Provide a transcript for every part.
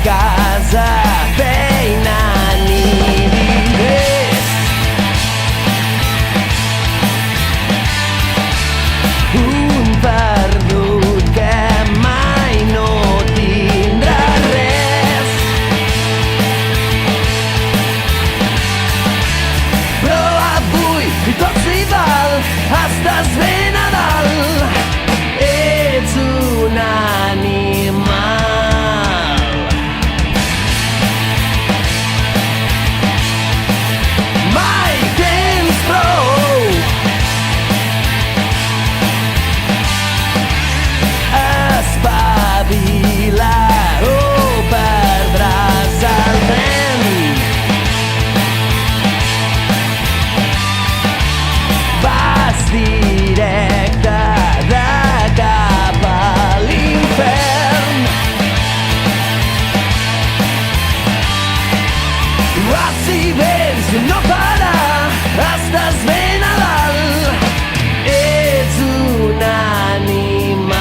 casa behinant bidez. Un perdut que mai no tindrà res, però avui tot s'hi val, estàs ben a dalt, ets un animal. Mai tens prou, espavila o perdràs el tren. Vas directe de cap a l'infern. Vas i vens no parar, estàs ben a dalt, ets un animal.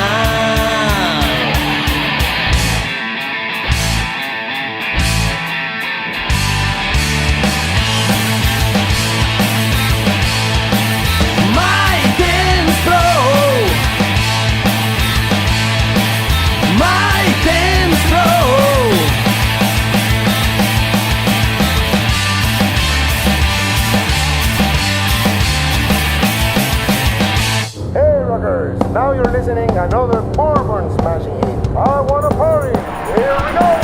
Mai tens prou, mai tens prou. Hey rockers, now you're listening another Bourbon smashing hit. I wanna party. Here we go.